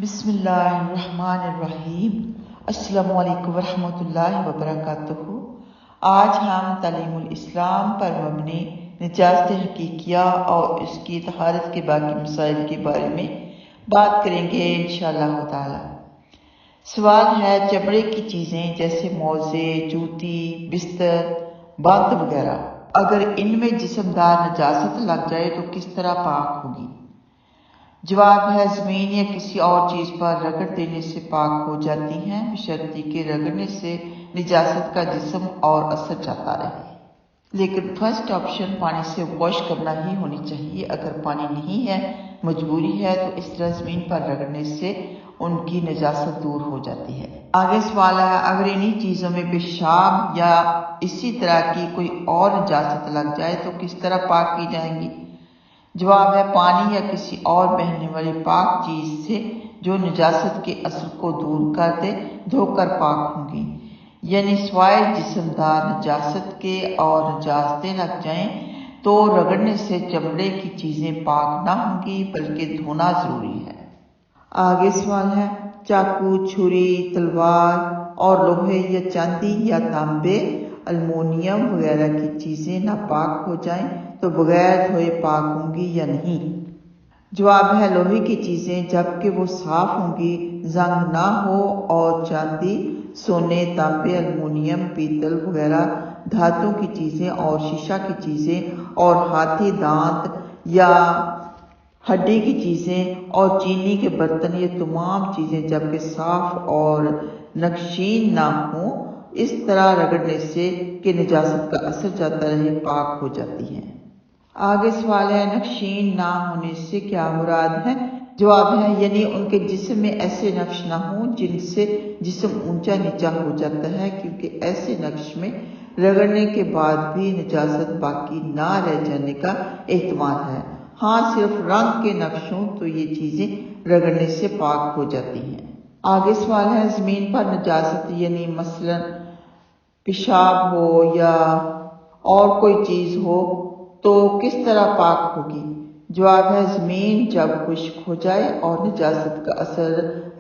بسم اللہ الرحمن الرحیم۔ السلام علیکم ورحمۃ اللہ وبرکاتہ۔ آج ہم تعلیم الاسلام پر مبنی نجاست حقیقیہ اور اس کی طہارت کے باقی مسائل کے بارے میں بات کریں گے انشاءاللہ تعالی۔ سوال ہے، چمڑے کی چیزیں جیسے موزے، جوتی، بستر، بند وغیرہ اگر ان میں جسمدار نجاست لگ جائے تو کس طرح پاک ہوگی؟ جواب ہے، زمین یا کسی اور چیز پر رگڑ دینے سے پاک ہو جاتی ہیں، بشرطیکہ کہ رگڑنے سے نجاست کا جسم اور اثر جاتا رہے۔ لیکن فرسٹ آپشن پانی سے واش کرنا ہی ہونی چاہیے۔ اگر پانی نہیں ہے، مجبوری ہے، تو اس طرح زمین پر رگڑنے سے ان کی نجاست دور ہو جاتی ہے۔ آگے سوال ہے، اگر انہی چیزوں میں پیشاب یا اسی طرح کی کوئی اور نجاست لگ جائے تو کس طرح پاک کی جائیں گی؟ جواب ہے، پانی یا کسی اور بہنے والی پاک چیز سے جو نجاست کے اثر کو دور کر دے دھو کر پاک ہوں گی، یعنی سوائے جسمدار نجاست کے اور نجاستیں لگ جائیں تو رگڑنے سے چمڑے کی چیزیں پاک نہ ہوں گی بلکہ دھونا ضروری ہے۔ آگے سوال ہے، چاقو، چھری، تلوار اور لوہے یا چاندی یا تانبے، المونیم وغیرہ کی چیزیں ناپاک ہو جائیں تو بغیر دھوئے پاک ہوں گی یا نہیں؟ جواب ہے، لوہے کی چیزیں جبکہ وہ صاف ہوں گی، زنگ نہ ہو، اور چاندی، سونے، تانبے، المونیم، پیتل وغیرہ دھاتوں کی چیزیں اور شیشہ کی چیزیں اور ہاتھی دانت یا ہڈی کی چیزیں اور چینی کے برتن، یہ تمام چیزیں جبکہ صاف اور نقشین نہ ہوں، اس طرح رگڑنے سے کہ نجاست کا اثر جاتا رہے پاک ہو جاتی ہیں۔ آگے سوال ہے، نقشین نہ ہونے سے کیا مراد ہے؟ جواب ہے، یعنی ان کے جسم میں ایسے نقش نہ ہوں جن سے جسم اونچا نیچا ہو جاتا ہے، کیونکہ ایسے نقش میں رگڑنے کے بعد بھی نجاست باقی نہ رہ جانے کا احتمال ہے۔ ہاں، صرف رنگ کے نقش ہوں تو یہ چیزیں رگڑنے سے پاک ہو جاتی ہیں۔ آگے سوال ہے، زمین پر نجاست یعنی مثلا پیشاب ہو یا اور کوئی چیز ہو تو کس طرح پاک ہوگی؟ جواب ہے، زمین جب خشک ہو جائے اور نجاست کا اثر،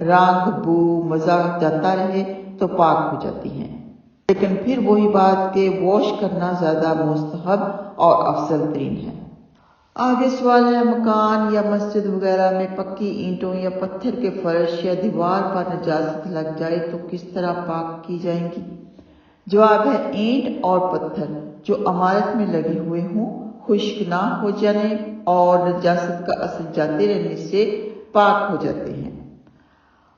رنگ، بو، مزہ جاتا رہے تو پاک ہو جاتی ہیں، لیکن پھر وہی بات کہ واش کرنا زیادہ مستحب اور افضل ترین ہے۔ آگے سوال ہے، مکان یا مسجد وغیرہ میں پکی اینٹوں یا پتھر کے فرش یا دیوار پر نجاست لگ جائے تو کس طرح پاک کی جائیں گی؟ جواب ہے، اینٹ اور پتھر جو عمارت میں لگے ہوئے ہوں خشک نہ ہو جانے اور نجاست کا اثر جاتے رہنے سے پاک ہو جاتے ہیں۔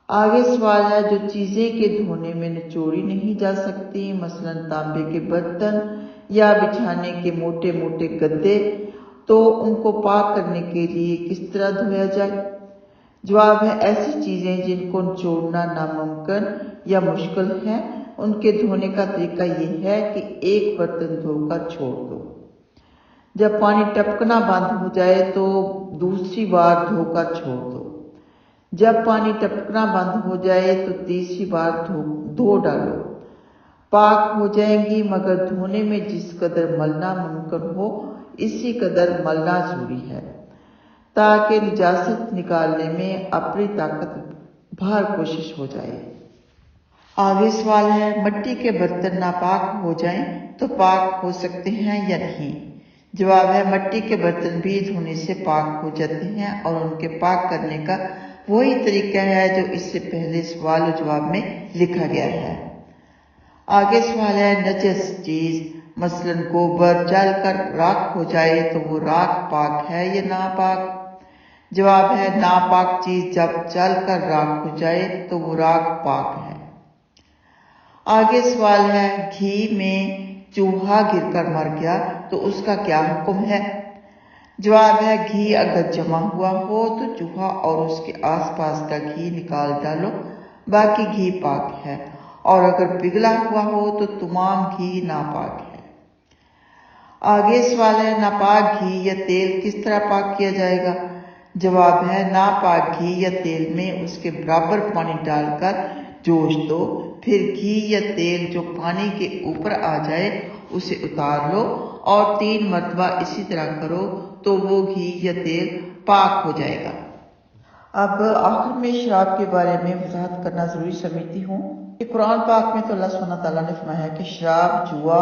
آگے سوال ہے، جو چیزیں کہ دھونے میں نچوڑی نہیں جا سکتی، مثلا تانبے کے برتن یا بچھانے کے موٹے موٹے گدے، تو ان کو پاک کرنے کے لیے کس طرح دھویا جائے؟ جواب ہے، ایسی چیزیں جن کو نچوڑنا ناممکن یا مشکل ہے، ان کے دھونے کا طریقہ یہ ہے کہ ایک برتن دھو کر چھوڑ دو، جب پانی ٹپکنا بند ہو جائے تو دوسری بار دھو کر چھوڑ دو، جب پانی ٹپکنا بند ہو جائے تو تیسری بار دھو ڈالو، پاک ہو جائیں گی، مگر دھونے میں جس قدر ملنا ممکن ہو اسی قدر ملنا ضروری ہے تاکہ نجاست نکالنے میں اپنی طاقت بھر کوشش ہو جائے۔ آگے سوال ہے، مٹی کے برتن ناپاک ہو جائیں تو پاک ہو سکتے ہیں یا نہیں؟ جواب ہے، مٹی کے برتن بھی دھونے سے پاک ہو جاتے ہیں اور ان کے پاک کرنے کا وہی طریقہ ہے جو اس سے پہلے سوال و جواب میں لکھا گیا ہے۔ آگے سوال ہے، نجس چیز مثلا گوبر جل کر راکھ ہو جائے تو وہ راکھ پاک ہے یا ناپاک؟ جواب ہے، ناپاک چیز جب جل کر راکھ ہو جائے تو وہ راکھ پاک ہے۔ آگے سوال ہے، گھی میں چوہا گر کر مر گیا تو اس کا کیا حکم ہے؟ جواب ہے، گھی اگر جمع ہوا ہو تو چوہا اور اس کے آس پاس کا گھی نکال ڈالو، باقی گھی پاک ہے، اور اگر پگھلا ہوا ہو تو تمام گھی ناپاک ہے۔ آگے سوال ہے، ناپاک گھی یا تیل کس طرح پاک کیا جائے گا؟ جواب ہے، ناپاک گھی یا تیل میں اس کے برابر پانی ڈال کر جوش دو، پھر گھی یا تیل جو پانی کے اوپر آ جائے اسے اتار لو اور 3 مرتبہ اسی طرح کرو تو وہ گھی یا تیل پاک ہو جائے گا۔ اب آخر میں شراب کے بارے میں وضاحت کرنا ضروری سمجھتی ہوں کہ قرآن پاک میں تو اللہ سبحانہ تعالیٰ نے فرمایا کہ شراب، جوا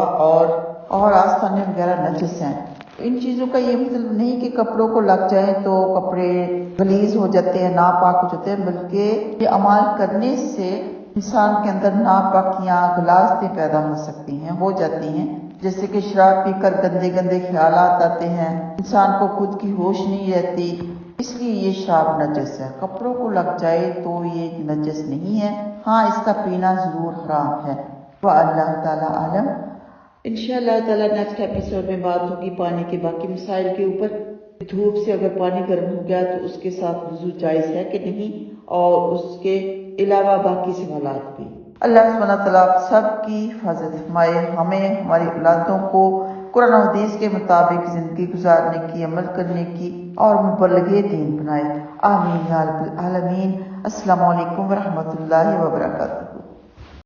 اور آستانے وغیرہ نجس ہیں۔ ان چیزوں کا یہ مطلب نہیں کہ کپڑوں کو لگ جائے تو کپڑے غلیظ ہو جاتے ہیں، ناپاک ہو جاتے ہیں، بلکہ یہ عمل کرنے سے انسان کے اندر ناپاکیاں، غلاظتیں پیدا ہو سکتی ہیں، ہو جاتی ہیں۔ جیسے کہ شراب پی کر گندے گندے خیالات آتے ہیں، انسان کو خود کی ہوش نہیں رہتی، اس لیے یہ شراب نجس ہے۔ کپڑوں کو لگ جائے تو یہ نجس نہیں ہے، ہاں اس کا پینا ضرور حرام ہے۔ اللہ تعالیٰ عالم۔ انشاءاللہ تعالیٰ نیکسٹ ایپیسوڈ میں بات ہوگی پانی کے باقی مسائل کے اوپر۔ دھوپ سے اگر پانی گرم ہو گیا تو اس کے ساتھ وضو جائز ہے کہ نہیں، اور اس کے علاوہ باقی سوالات بھی۔ اللہ سبحانہ تعالیٰ سب کی حفاظت فرمائے، ہمیں ہماری اولادوں کو قرآن و حدیث کے مطابق زندگی گزارنے کی، عمل کرنے کی اور مبلغ دین بنائے۔ آمین یا رب العالمین۔ السلام علیکم ورحمۃ اللہ وبرکاتہ۔